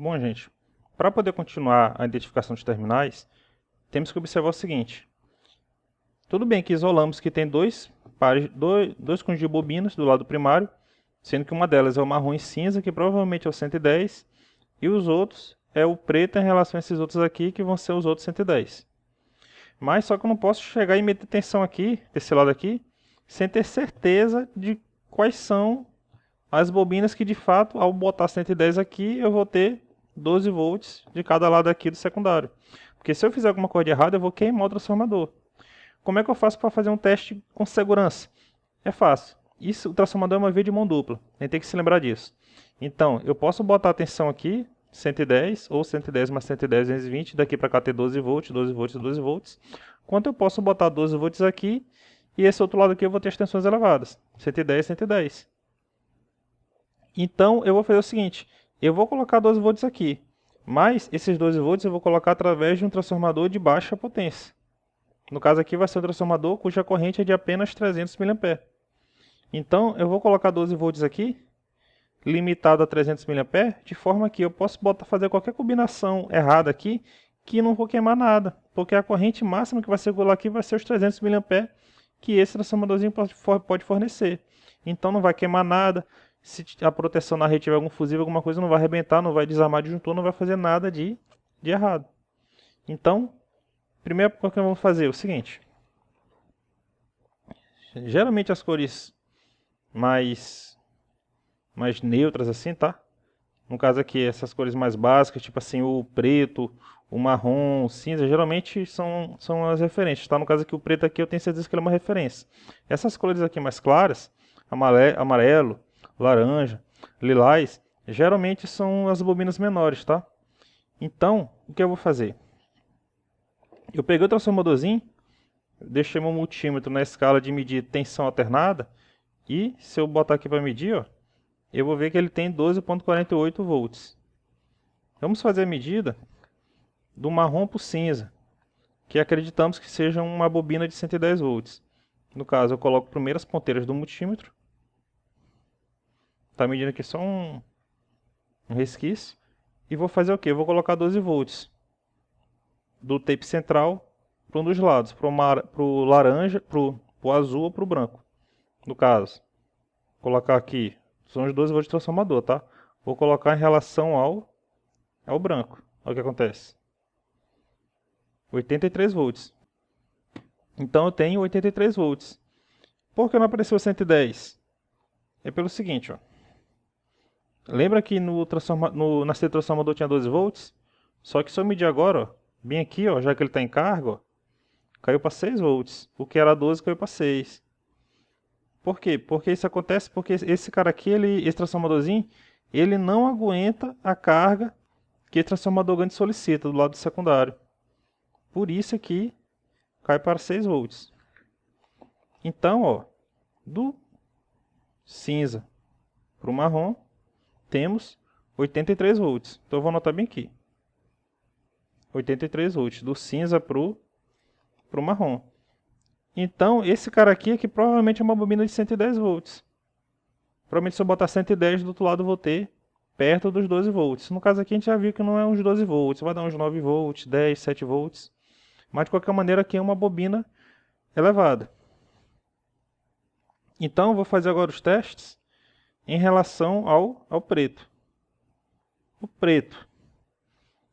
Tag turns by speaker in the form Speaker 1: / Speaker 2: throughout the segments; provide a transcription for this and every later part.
Speaker 1: Bom, gente, para poder continuar a identificação de terminais, temos que observar o seguinte. Tudo bem que isolamos que tem dois conjuntos de bobinas do lado primário, sendo que uma delas é o marrom e cinza, que provavelmente é o 110, e os outros é o preto em relação a esses outros aqui, que vão ser os outros 110. Mas só que eu não posso chegar e meter tensão aqui, desse lado aqui, sem ter certeza de quais são as bobinas que de fato, ao botar 110 aqui, eu vou ter 12 volts de cada lado aqui do secundário. Porque se eu fizer alguma coisa de errado, eu vou queimar o transformador. Como é que eu faço para fazer um teste com segurança? É fácil. Isso, o transformador é uma via de mão dupla. A gente tem que se lembrar disso. Então, eu posso botar a tensão aqui, 110, ou 110 mais 110, 220. Daqui para cá ter 12 volts, 12 volts, 12 volts. Quanto eu posso botar 12 volts aqui, e esse outro lado aqui eu vou ter as tensões elevadas. 110, 110. Então, eu vou fazer o seguinte. Eu vou colocar 12 volts aqui. Mas, esses 12 volts eu vou colocar através de um transformador de baixa potência. No caso aqui vai ser um transformador cuja corrente é de apenas 300 mA. Então, eu vou colocar 12 volts aqui, limitado a 300 mA, de forma que eu posso fazer qualquer combinação errada aqui, que não vou queimar nada, porque a corrente máxima que vai circular aqui vai ser os 300 mA que esse transformadorzinho pode fornecer. Então, não vai queimar nada. Se a proteção na rede tiver algum fusível, alguma coisa, não vai arrebentar, não vai desarmar disjuntor, não vai fazer nada de errado. Então, primeiro coisa que vamos fazer é o seguinte. Geralmente as cores mais neutras assim, tá? No caso aqui, essas cores mais básicas, tipo assim, o preto, o marrom, o cinza, geralmente são as referências, tá? No caso aqui, o preto aqui eu tenho certeza que ele é uma referência. Essas cores aqui mais claras, amarelo, laranja, lilás, geralmente são as bobinas menores, tá? Então, o que eu vou fazer? Eu peguei o transformadorzinho, deixei meu multímetro na escala de medir tensão alternada, e se eu botar aqui para medir, ó, eu vou ver que ele tem 12,48 volts. Vamos fazer a medida do marrom para o cinza, que acreditamos que seja uma bobina de 110 volts. No caso, eu coloco primeiro as ponteiras do multímetro. Está medindo aqui só um resquício. E vou fazer o quê? Eu vou colocar 12 volts do tape central para um dos lados, para o laranja, para o azul ou para o branco. No caso, vou colocar aqui, são os 12 volts de transformador, tá? Vou colocar em relação ao branco. Olha o que acontece. 83 volts. Então eu tenho 83 volts. Por que não apareceu 110? É pelo seguinte, ó. Lembra que na C transformador tinha 12 volts? Só que se eu medir agora, ó, bem aqui, ó, já que ele está em carga, ó, caiu para 6 volts. O que era 12 caiu para 6. Por quê? Porque isso acontece porque esse cara aqui, esse transformadorzinho, ele não aguenta a carga que o transformador grande solicita do lado secundário. Por isso aqui cai para 6 volts. Então, ó, do cinza para o marrom, temos 83 volts. Então eu vou anotar bem aqui. 83 volts, do cinza para o marrom. Então, esse cara aqui é que provavelmente é uma bobina de 110 volts. Provavelmente se eu botar 110 do outro lado eu vou ter perto dos 12 volts. No caso aqui a gente já viu que não é uns 12 volts, vai dar uns 9 volts, 10, 7 volts. Mas de qualquer maneira aqui é uma bobina elevada. Então eu vou fazer agora os testes em relação ao preto. O preto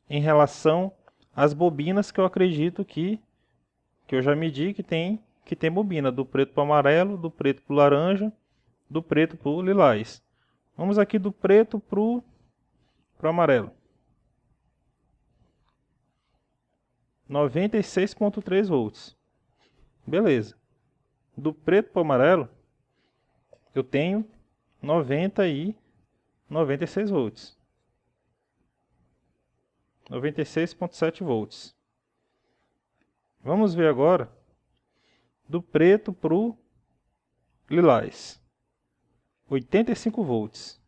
Speaker 1: em relação às bobinas que eu acredito que eu já medi que tem bobina, do preto para o amarelo, do preto para o laranja, do preto para o lilás. Vamos aqui do preto para o amarelo. 96,3 volts. Beleza. Do preto para o amarelo, eu tenho 96 volts. 96,7 volts. Vamos ver agora do preto para o lilás. 85 volts.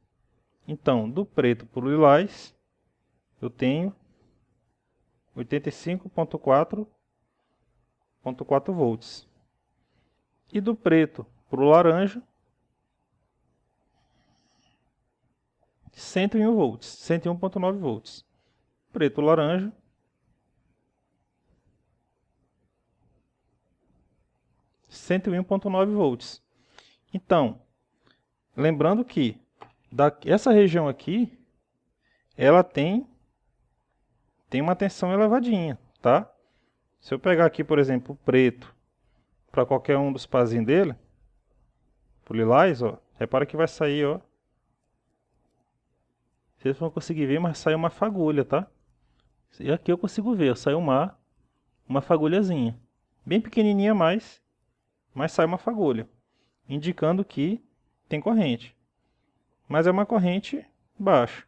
Speaker 1: Então, do preto para o lilás, eu tenho 85,4 volts. E do preto para o laranja, 101 volts, 101.9 volts. Preto laranja, 101.9 volts. Então, lembrando que essa região aqui, ela tem uma tensão elevadinha, tá? Se eu pegar aqui, por exemplo, o preto, para qualquer um dos parzinhos dele, pro lilás, ó, repara que vai sair, ó. Vocês vão conseguir ver, mas sai uma fagulha, tá? E aqui eu consigo ver, sai uma fagulhazinha. Bem pequenininha, mas sai uma fagulha, indicando que tem corrente. Mas é uma corrente baixa.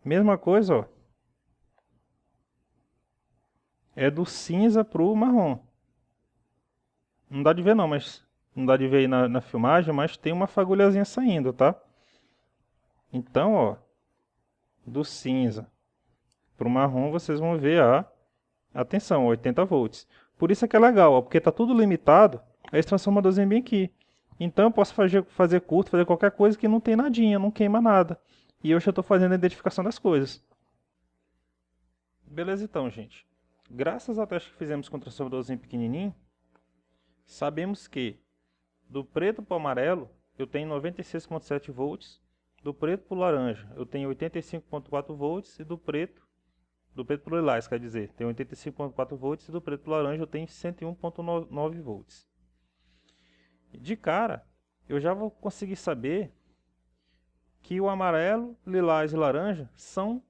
Speaker 1: Mesma coisa, ó. É do cinza pro marrom. Não dá de ver não, mas não dá de ver aí na filmagem, mas tem uma fagulhazinha saindo, tá? Então, ó, do cinza pro marrom, vocês vão ver a tensão, 80 volts. Por isso é que é legal, ó, porque tá tudo limitado a esse transformadorzinho bem aqui. Então eu posso fazer curto, fazer qualquer coisa que não tem nadinha, não queima nada. E eu já estou fazendo a identificação das coisas. Beleza então, gente. Graças ao teste que fizemos com o transformadorzinho pequenininho, sabemos que do preto para o amarelo eu tenho 96.7 volts, do preto para o laranja eu tenho 85.4 volts e do preto para o lilás, quer dizer, tem 85.4 volts e do preto para o laranja eu tenho 101.9 volts. De cara, eu já vou conseguir saber que o amarelo, lilás e laranja são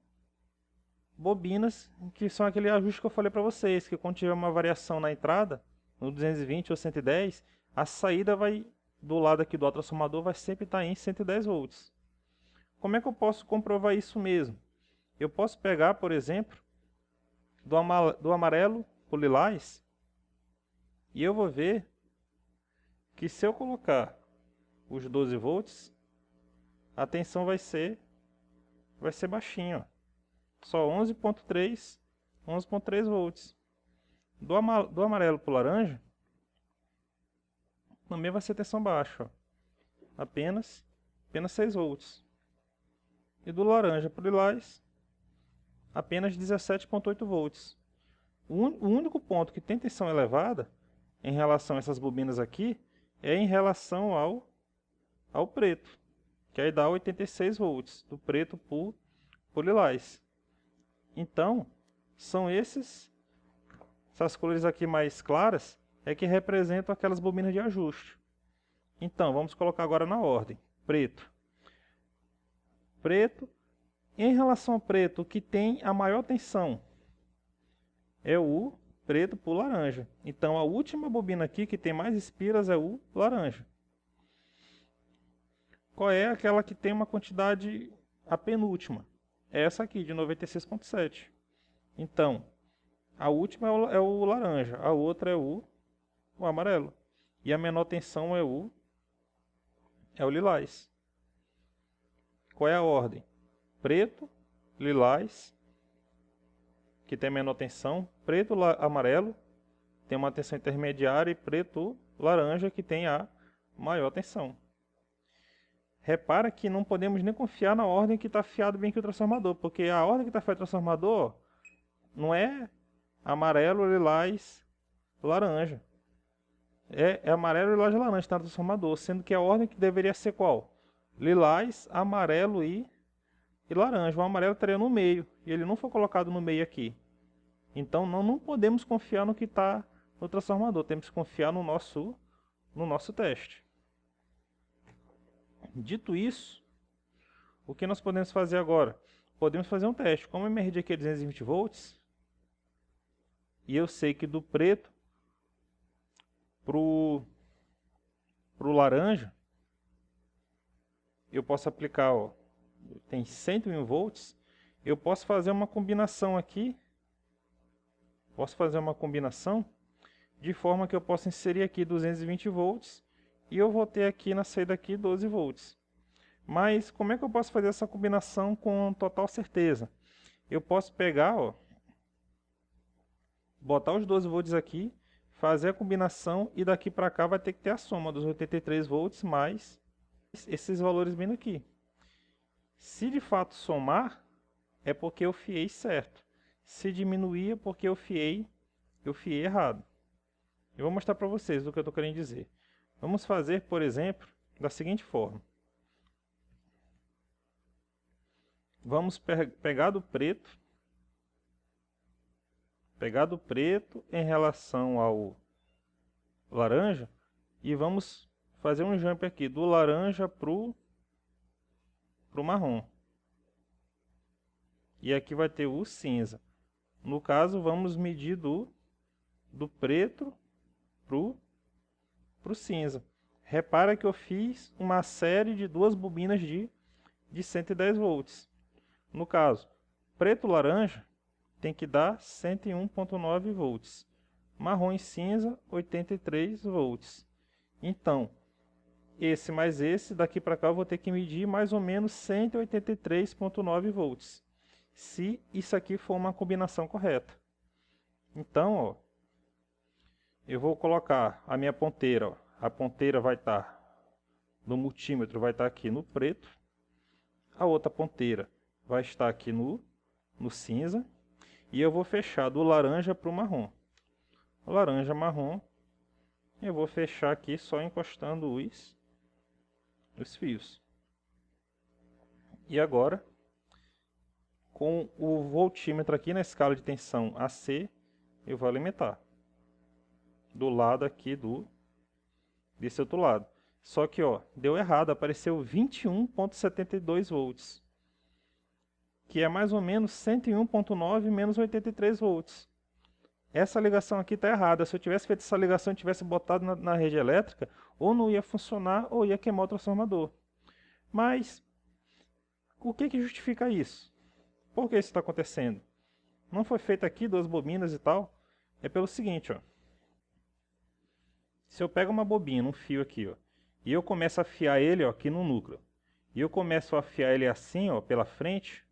Speaker 1: bobinas, que são aquele ajuste que eu falei para vocês, que quando tiver uma variação na entrada, no 220 ou 110, a saída vai, do lado aqui do transformador, vai sempre estar em 110 volts. Como é que eu posso comprovar isso mesmo? Eu posso pegar, por exemplo, do amarelo para o lilás, e eu vou ver que se eu colocar os 12 volts, a tensão vai ser baixinho, ó. Só 11.3 volts. Do amarelo para o laranja, também vai ser tensão baixa, ó. Apenas 6 volts. E do laranja para o lilás, apenas 17.8 volts. O único ponto que tem tensão elevada em relação a essas bobinas aqui é em relação ao preto, que aí dá 86 volts, do preto para o lilás. Então, são essas cores aqui mais claras é que representam aquelas bobinas de ajuste. Então, vamos colocar agora na ordem. Preto. Preto. Em relação ao preto, o que tem a maior tensão é o preto para o laranja. Então, a última bobina aqui que tem mais espiras é o laranja. Qual é aquela que tem uma quantidade, a penúltima? Essa aqui, de 96.7. Então, a última é o laranja, a outra é o amarelo. E a menor tensão é o lilás. Qual é a ordem? Preto, lilás, que tem menor tensão. Preto, amarelo, tem uma tensão intermediária. E preto, laranja, que tem a maior tensão. Repara que não podemos nem confiar na ordem que está afiado bem aqui o transformador, porque a ordem que está afiado o transformador não é amarelo, lilás, laranja. É amarelo, lilás e laranja que está no transformador, sendo que a ordem que deveria ser qual? Lilás, amarelo e laranja. O amarelo estaria no meio, e ele não foi colocado no meio aqui. Então não podemos confiar no que está no transformador, temos que confiar no nosso teste. Dito isso, o que nós podemos fazer agora? Podemos fazer um teste. Como a minha rede aqui é 220 volts, e eu sei que do preto pro laranja, eu posso aplicar, ó, tem 101 volts, eu posso fazer uma combinação aqui, de forma que eu possa inserir aqui 220 volts, e eu vou ter aqui na saída aqui 12 volts. Mas como é que eu posso fazer essa combinação com total certeza? Eu posso pegar, ó, botar os 12 volts aqui, fazer a combinação e daqui para cá vai ter que ter a soma dos 83 volts mais esses valores vindo aqui. Se de fato somar, é porque eu fiei certo. Se diminuir, é porque eu fiei errado. Eu vou mostrar para vocês o que eu estou querendo dizer. Vamos fazer, por exemplo, da seguinte forma. Vamos pegar do preto em relação ao laranja e vamos fazer um jump aqui do laranja pro marrom. E aqui vai ter o cinza. No caso, vamos medir do preto pro cinza. Repara que eu fiz uma série de duas bobinas de 110 volts. No caso, preto-laranja tem que dar 101.9 volts. Marrom e cinza, 83 volts. Então, esse mais esse, daqui para cá eu vou ter que medir mais ou menos 183.9 volts. Se isso aqui for uma combinação correta. Então, ó, eu vou colocar a minha ponteira. Ó. A ponteira vai estar no multímetro, vai estar aqui no preto. A outra ponteira vai estar aqui no cinza. E eu vou fechar do laranja para o marrom. Laranja, marrom. Eu vou fechar aqui só encostando os fios. E agora, com o voltímetro aqui na escala de tensão AC, eu vou alimentar. Do lado aqui desse outro lado. Só que ó, deu errado, apareceu 21.72 volts. Que é mais ou menos 101.9 menos 83 volts. Essa ligação aqui está errada. Se eu tivesse feito essa ligação e tivesse botado na rede elétrica, ou não ia funcionar ou ia queimar o transformador. Mas, o que justifica isso? Por que isso está acontecendo? Não foi feito aqui duas bobinas e tal? É pelo seguinte, ó. Se eu pego uma bobina, um fio aqui, ó, e eu começo a afiar ele ó, aqui no núcleo, e eu começo a afiar ele assim, ó, pela frente,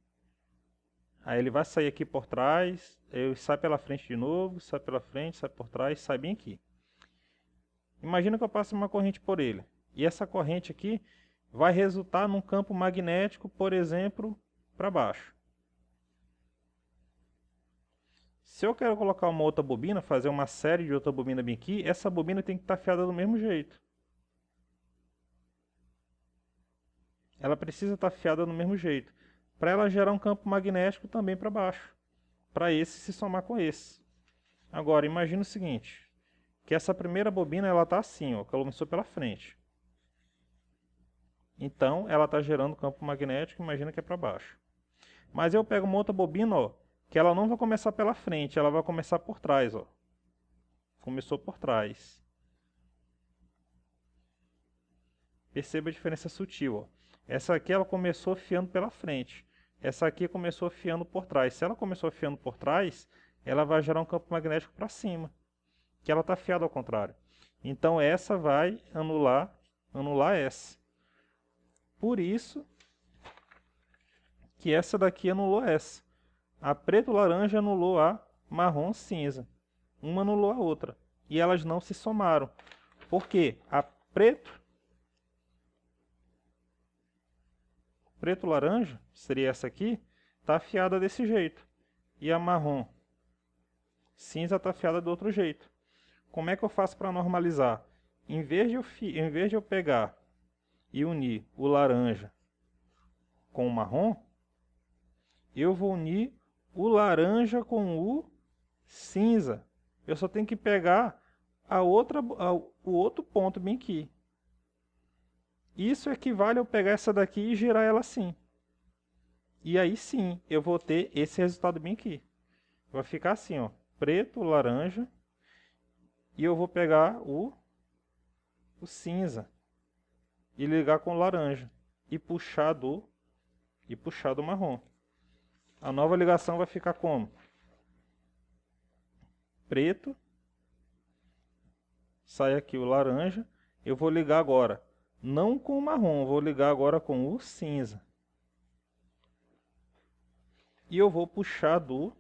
Speaker 1: aí ele vai sair aqui por trás, eu sai pela frente de novo, sai pela frente, sai por trás, sai bem aqui. Imagina que eu passo uma corrente por ele, e essa corrente aqui vai resultar num campo magnético, por exemplo, para baixo. Se eu quero colocar uma outra bobina, fazer uma série de outra bobina bem aqui, essa bobina tem que estar afiada do mesmo jeito. Ela precisa estar afiada do mesmo jeito, para ela gerar um campo magnético também para baixo, para esse se somar com esse. Agora, imagina o seguinte, que essa primeira bobina ela está assim, ó, que ela começou pela frente. Então, ela está gerando campo magnético, imagina que é para baixo. Mas eu pego uma outra bobina, ó, que ela não vai começar pela frente, ela vai começar por trás, ó. Começou por trás. Perceba a diferença sutil, ó. Essa aqui ela começou afiando pela frente. Essa aqui começou afiando por trás. Se ela começou afiando por trás, ela vai gerar um campo magnético para cima, que ela está afiada ao contrário. Então essa vai anular essa. Por isso que essa daqui anulou essa. A preto-laranja anulou a marrom-cinza. Uma anulou a outra. E elas não se somaram. Por quê? A preto-laranja, seria essa aqui, está afiada desse jeito. E a marrom-cinza está afiada do outro jeito. Como é que eu faço para normalizar? Em vez de eu pegar e unir o laranja com o marrom, eu vou unir o laranja com o cinza. Eu só tenho que pegar o outro ponto bem aqui. Isso equivale a eu pegar essa daqui e girar ela assim. E aí sim, eu vou ter esse resultado bem aqui. Vai ficar assim, ó, preto, laranja. E eu vou pegar o cinza e ligar com o laranja. E puxar do marrom. A nova ligação vai ficar como? Preto. Sai aqui o laranja. Eu vou ligar agora, não com o marrom, vou ligar agora com o cinza. E eu vou puxar do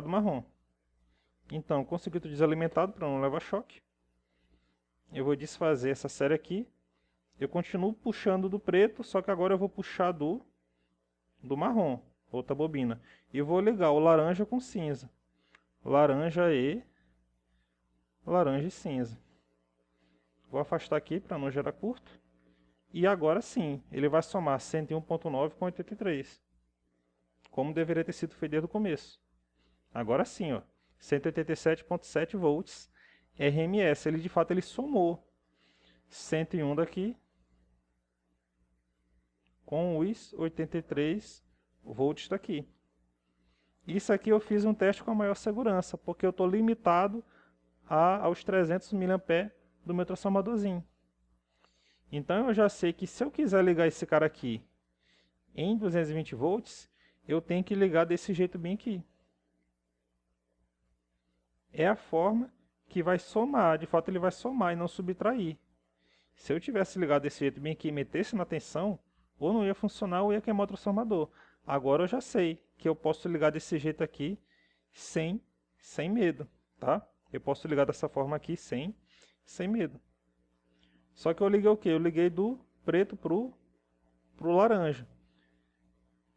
Speaker 1: marrom. Então, com o circuito desalimentado para não levar choque, eu vou desfazer essa série aqui. eu continuo puxando do preto, só que agora eu vou puxar do marrom, outra bobina. E vou ligar o laranja com cinza. Laranja e cinza. Vou afastar aqui para não gerar curto. E agora sim, ele vai somar 101.9 com 83. Como deveria ter sido feito desde o começo. Agora sim, ó, 187.7 volts RMS. Ele de fato ele somou 101 daqui com os 83 volts daqui. Isso aqui eu fiz um teste com a maior segurança, porque eu estou limitado aos 300 mA do meu transformadorzinho. Então eu já sei que se eu quiser ligar esse cara aqui em 220 volts, eu tenho que ligar desse jeito bem aqui. É a forma que vai somar, de fato ele vai somar e não subtrair. Se eu tivesse ligado desse jeito bem aqui e metesse na tensão, ou não ia funcionar ou ia queimar o transformador. Agora eu já sei que eu posso ligar desse jeito aqui sem medo, tá? Eu posso ligar dessa forma aqui sem medo. Só que eu liguei o quê? Eu liguei do preto pro laranja.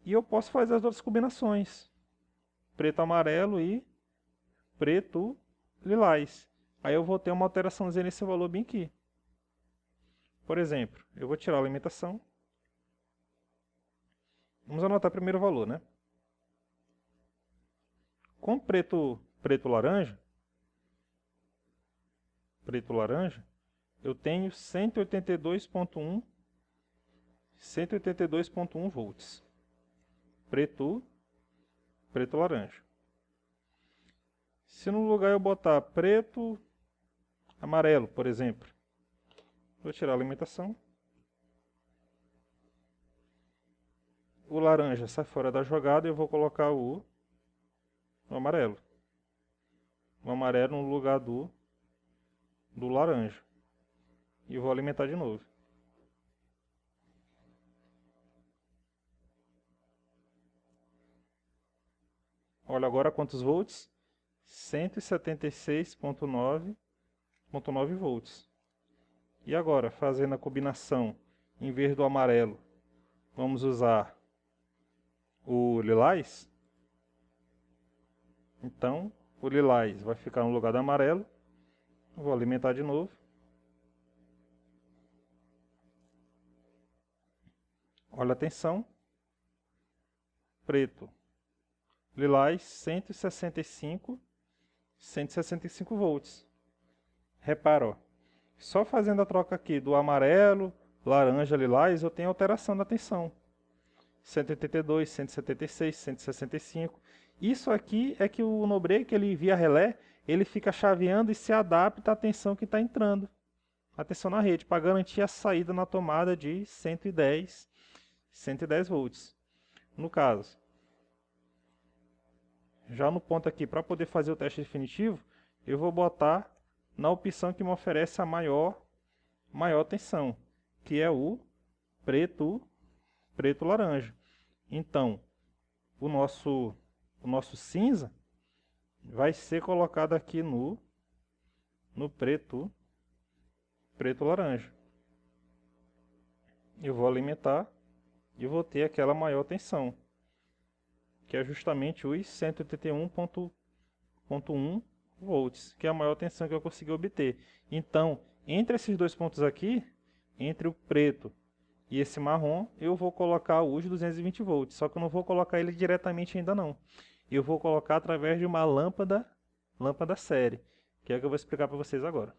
Speaker 1: E eu posso fazer as outras combinações. Preto amarelo e preto lilás. Aí eu vou ter uma alteraçãozinha nesse valor bem aqui. Por exemplo, eu vou tirar a alimentação. Vamos anotar primeiro o valor, né? Com preto laranja, eu tenho 182.1 volts. Preto laranja. Se no lugar eu botar preto amarelo, por exemplo, vou tirar a alimentação. O laranja sai fora da jogada e eu vou colocar o amarelo. O amarelo no lugar do laranja. E vou alimentar de novo. Olha agora quantos volts? 176.9 volts. E agora, fazendo a combinação, em vez do amarelo, vamos usar o lilás. Então, o lilás vai ficar no lugar do amarelo. Vou alimentar de novo. Olha a tensão. Preto. Lilás 165 volts. Repara, ó, só fazendo a troca aqui do amarelo, laranja, lilás, eu tenho alteração da tensão. 182, 176, 165. Isso aqui é que o no-break, ele via relé, ele fica chaveando e se adapta à tensão que está entrando. A tensão na rede, para garantir a saída na tomada de 110 volts. No caso, já no ponto aqui, para poder fazer o teste definitivo, eu vou botar na opção que me oferece a maior tensão, que é o preto laranja. Então, o nosso cinza vai ser colocado aqui no preto laranja. Eu vou alimentar e vou ter aquela maior tensão, que é justamente os 181.1 volts, que é a maior tensão que eu consegui obter. Então, entre esses dois pontos aqui, entre o preto e esse marrom, eu vou colocar os 220 volts, só que eu não vou colocar ele diretamente ainda não. Eu vou colocar através de uma lâmpada série, que é o que eu vou explicar para vocês agora.